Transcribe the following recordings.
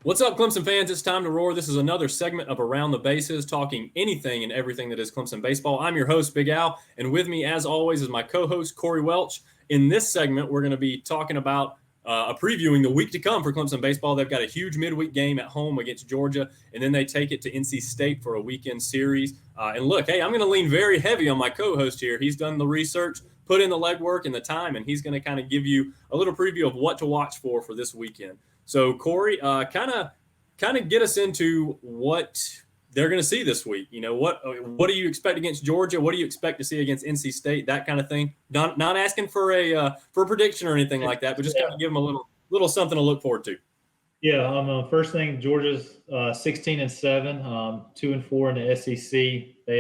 What's up, Clemson fans? It's time to roar. This is another segment of Around the Bases, talking anything and everything that is Clemson baseball. I'm your host, Big Al, and with me, as always, is my co-host, Corey Welch. In this segment, we're going to be talking about previewing the week to come for Clemson baseball. They've got a huge midweek game at home against Georgia, and then they take it to NC State for a weekend series. And look, hey, I'm going to lean very heavy on my co-host here. He's done the research, put in the legwork and the time, and he's going to kind of give you a little preview of what to watch for this weekend. So, Corey, kind of get us into what they're going to see this week. You know, what do you expect against Georgia? What do you expect to see against NC State? That kind of thing. Not asking for a prediction or anything like that, but just kind of give them a little something to look forward to. Yeah. First thing, Georgia's 16-7, 2-4 in the SEC. They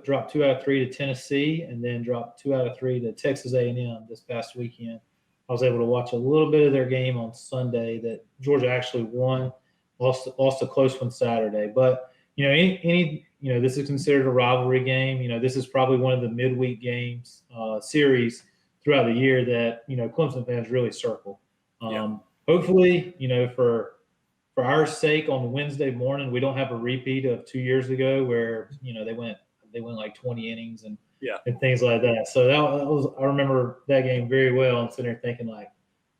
dropped 2 out of 3 to Tennessee, and then dropped 2 out of 3 to Texas A&M this past weekend. I was able to watch a little bit of their game on Sunday that Georgia actually won, lost a close one Saturday. But, this is considered a rivalry game. This is probably one of the midweek games series throughout the year that, Clemson fans really circle. Hopefully, for our sake on Wednesday morning, we don't have a repeat of 2 years ago where, they went like 20 innings and things like that. So I remember that game very well and sitting there thinking like,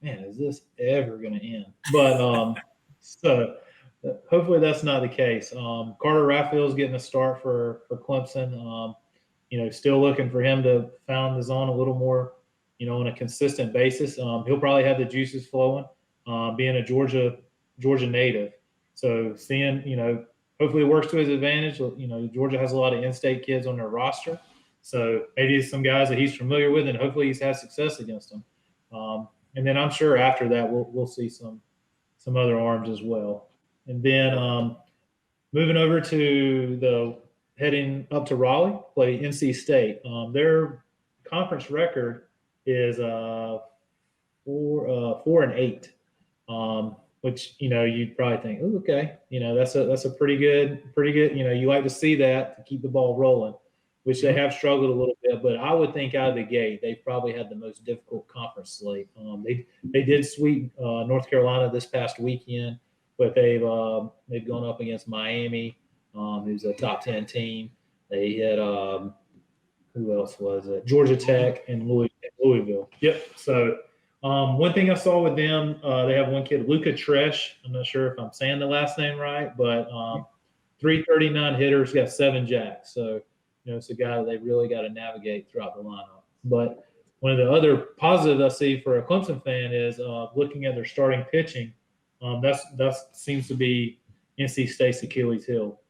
man, is this ever going to end? But so hopefully that's not the case. Carter Raffield's getting a start for Clemson. Still looking for him to found the zone a little more, on a consistent basis. He'll probably have the juices flowing, being a Georgia native. So seeing, hopefully it works to his advantage. Georgia has a lot of in-state kids on their roster. So maybe it's some guys that he's familiar with, and hopefully he's had success against them. And then I'm sure after that we'll see some other arms as well. And then moving over to heading up to Raleigh, play NC State. Their conference record is 4-8, which you'd probably think, oh, okay, that's a pretty good. You like to see that to keep the ball rolling, which they have struggled a little bit. But I would think out of the gate, they probably had the most difficult conference slate. They did sweep North Carolina this past weekend, but they've gone up against Miami, who's a top 10 team. They had who else was it? Georgia Tech and Louisville. Yep. So one thing I saw with them, they have one kid, Luka Tresh. I'm not sure if I'm saying the last name right, but 339 hitters, got 7 jacks. So it's a guy that they really got to navigate throughout the lineup. But one of the other positives I see for a Clemson fan is looking at their starting pitching. That seems to be NC State's Achilles heel.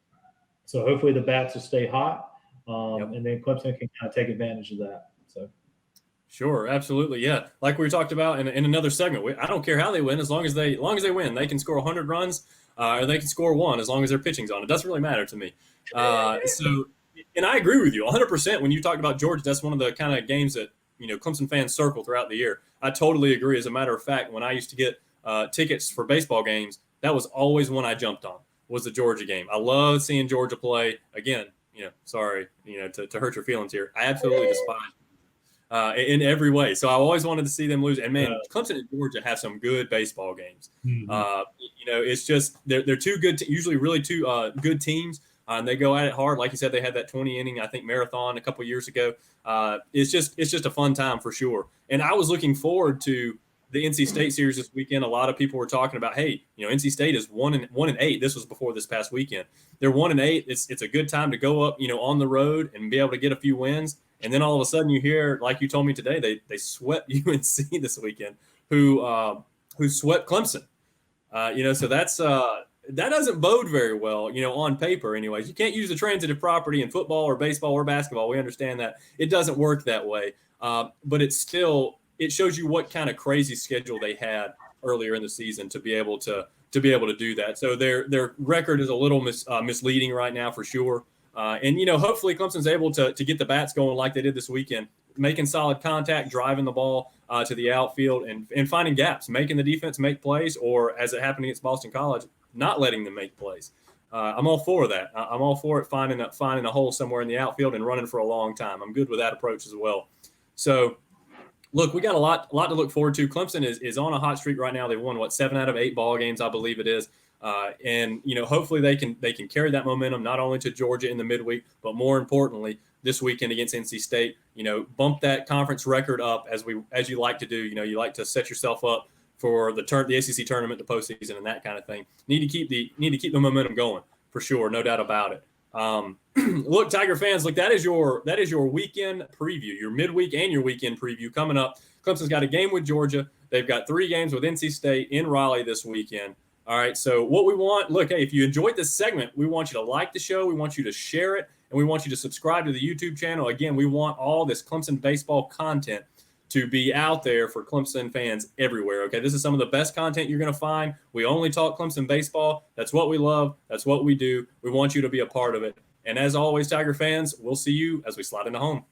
So hopefully the bats will stay hot, and then Clemson can kind of take advantage of that. So. Sure, absolutely, yeah. Like we talked about in another segment, I don't care how they win, as long as they win, they can score 100 runs or they can score 1 as long as their pitching's on. It doesn't really matter to me. And I agree with you 100%. When you talked about Georgia, that's one of the kind of games that Clemson fans circle throughout the year. I totally agree. As a matter of fact, when I used to get tickets for baseball games, that was always one I jumped on, was the Georgia game. I love seeing Georgia play. Again, sorry, to hurt your feelings here. I absolutely despise in every way. So I always wanted to see them lose. And man, Clemson and Georgia have some good baseball games. Mm-hmm. It's just they're two good, usually really two good teams. And they go at it hard. Like you said, they had that 20 inning, I think, marathon a couple of years ago. It's just a fun time for sure. And I was looking forward to the NC State series this weekend. A lot of people were talking about, hey, NC State is 1-8. This was before this past weekend. They're 1-8. It's a good time to go up, on the road and be able to get a few wins. And then all of a sudden you hear, like you told me today, they swept UNC this weekend, who swept Clemson. So that's that doesn't bode very well, on paper anyways. You can't use the transitive property in football or baseball or basketball. We understand that. It doesn't work that way. But it shows you what kind of crazy schedule they had earlier in the season to be able to do that. So their record is a little misleading right now for sure. And hopefully Clemson's able to get the bats going like they did this weekend, making solid contact, driving the ball to the outfield and finding gaps, making the defense make plays, or as it happened against Boston College, not letting them make plays. I'm all for that. I'm all for it, finding a hole somewhere in the outfield and running for a long time. I'm good with that approach as well. So Look, we got a lot to look forward to. Clemson is on a hot streak right now. They won 7 out of 8 ball games, I believe it is. And hopefully they can carry that momentum not only to Georgia in the midweek, but more importantly this weekend against NC State. Bump that conference record up as you like to do. You like to set yourself up for the SEC tournament, the postseason, and that kind of thing. Need to keep the momentum going for sure, no doubt about it. Look, Tiger fans, that is your weekend preview, your midweek and your weekend preview coming up. Clemson's got a game with Georgia. They've got 3 games with NC State in Raleigh this weekend. All right, so what we want, look, hey, if you enjoyed this segment, we want you to like the show, we want you to share it, and we want you to subscribe to the YouTube channel. Again, we want all this Clemson baseball content to be out there for Clemson fans everywhere, okay? This is some of the best content you're going to find. We only talk Clemson baseball. That's what we love. That's what we do. We want you to be a part of it. And as always, Tiger fans, we'll see you as we slide into home.